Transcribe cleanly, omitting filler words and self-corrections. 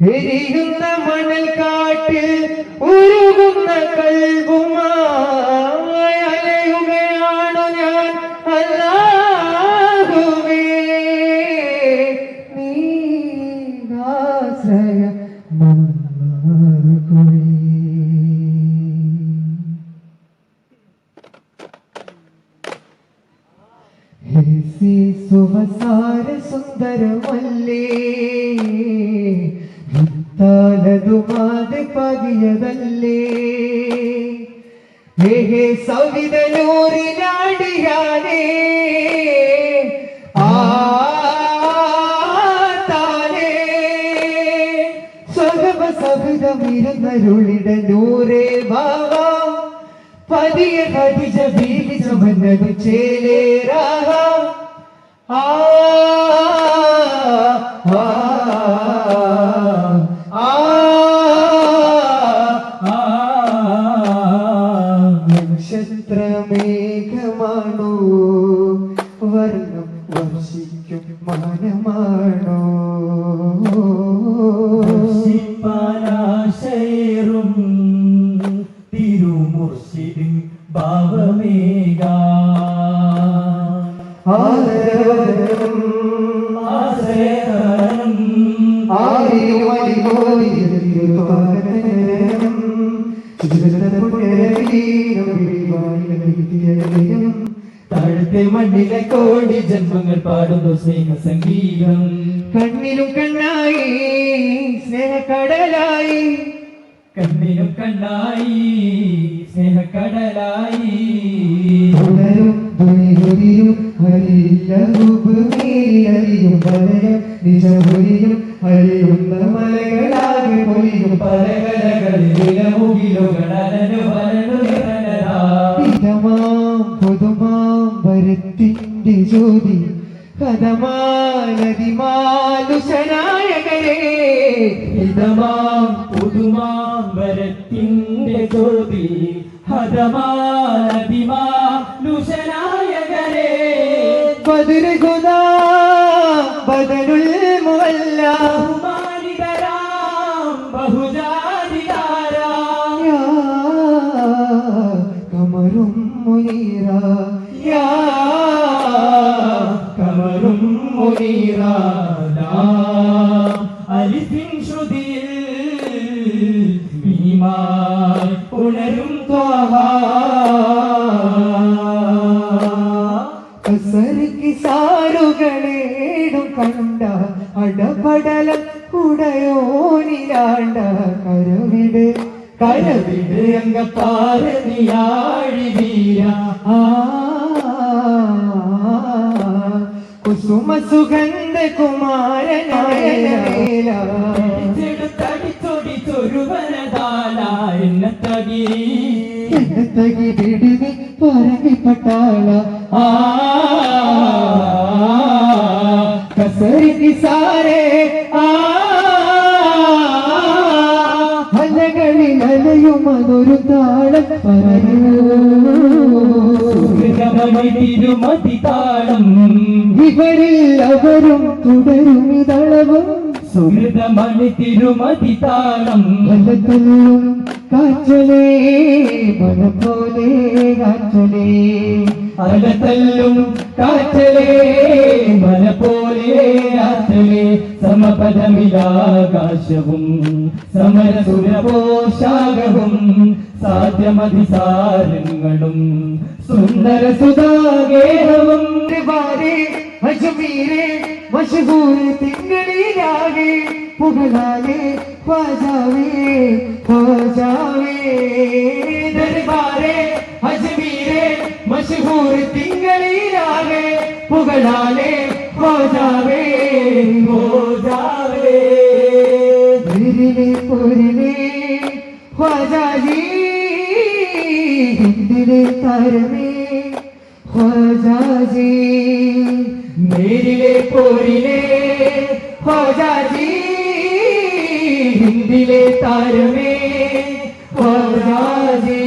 എരിയുന്ന മണൽ കാട്ടിൽ ഉരുകുന്ന കൽവുമായി അലയുകയാണു ഞാൻ അല്ലാഹുവേ നീകാശ്രയ സുവസാര സുന്ദരമല്ലേ വിത്താലതുമാതെ പകിയതല്ലേ ഹേ സവിതനൂറിനാടിയാനേ ആത്താനേ സ്വഗമ സവിതമിരുന്നരുളിട നൂരേ ബാവാ പതിയ ഖദീജ ബീവി ചമന്നത് ചേലേരാഹ ആ ആ ആ നക്ഷത്രമേഘമാണോ വർണ്ണം വർഷിക്കും മാനമാണോ ശേറും തിരുമുർശിദിൻ ഭാവമേക ആദരം ആശ്രയം ആരിയും അലിപോയിരും താഴത്തെ മണ്ണിലെ കോടി ജന്മങ്ങൾ പാടുന്നു സ്നേഹ സംഗീതം കണ്ണിലും കണ്ണായി സ്നേഹക്കടലായി കണ്ണിലും കണ്ണായി സ്നേഹക്കടലായി ഉണരും ദുരിയും ഹരിയും വലയം നിജപുരിയും ഹരിയുന്ന മലകളാകെ പൊലിയും ഇതമാം പുതുമാം വരത്തിന്റെ ജ്യോതി കഥമാനദിമാലുശനായകരേ ഹിതമാം പുതുമാമ്പരത്തിന്റെ ജ്യോതി ഹതമാനദിമാലുശനായകരേ ബദറുഗുദാ ബദറുൽ മുഅല്ല ബഹുമാനിതരാം ബഹുജാതികാരാം യാ കമറും മുനീറ യാ കമറും മുനീറ അലിഫിൻ ശ്രുതിയിൽ ഭീമായി ഉണരും ത്വാഹ കസർക്ക് സാരുകളേടും കണ്ട അടപടലം ഉടയോനിലാണ്ട കരവിട് കരവിട് അംഗപ്പാരതിയാഴി വീര കുസുമ സുഗന്ധ കുമാരനായ എന്നത്തകി വിടുവി പറങ്ങിപ്പട്ടാള കസരിക്ക് സാരേ അലകളിൽ അലയും അതൊരു താളം പറയൂ തിരുമതി താളം ഇവരിൽ അവരും തുടരും ഇതളവും സുഹൃതമണി തിരുമതി താളം വല്ലത്തല്ലും കാറ്റലേ മനപ്പോലെ കാറ്റലേ അലതല്ലും കാറ്റലേ മല പോലെ ആറ്റലേ സമപദമിലാകാശവും സമരസുരപോഷാകവും സാധ്യമതിസാരങ്ങളും സുന്ദര സുധാഗേഹവും അജ്മീരെ മശഹൂർ തിങ്കളിലാകെ പുകളാലെ ഖ്വാജാവേ ഖ്വാജാവേ ദർബാരെ അജ്മീരെ മശഹൂർ തിങ്കളിലാകെ പുകളാലെ ഖ്വാജാവേ ഖ്വാജാവേ ദിലിലെ പുരിലെ ഖ്വാജാജി ഹിന്ദിലെ താരമേ ഖ്വാജാജി മേരിലെ പോരിലെ ഖ്വാജാജി ഹിന്ദിലെ താരമേ ഖ്വാജാജി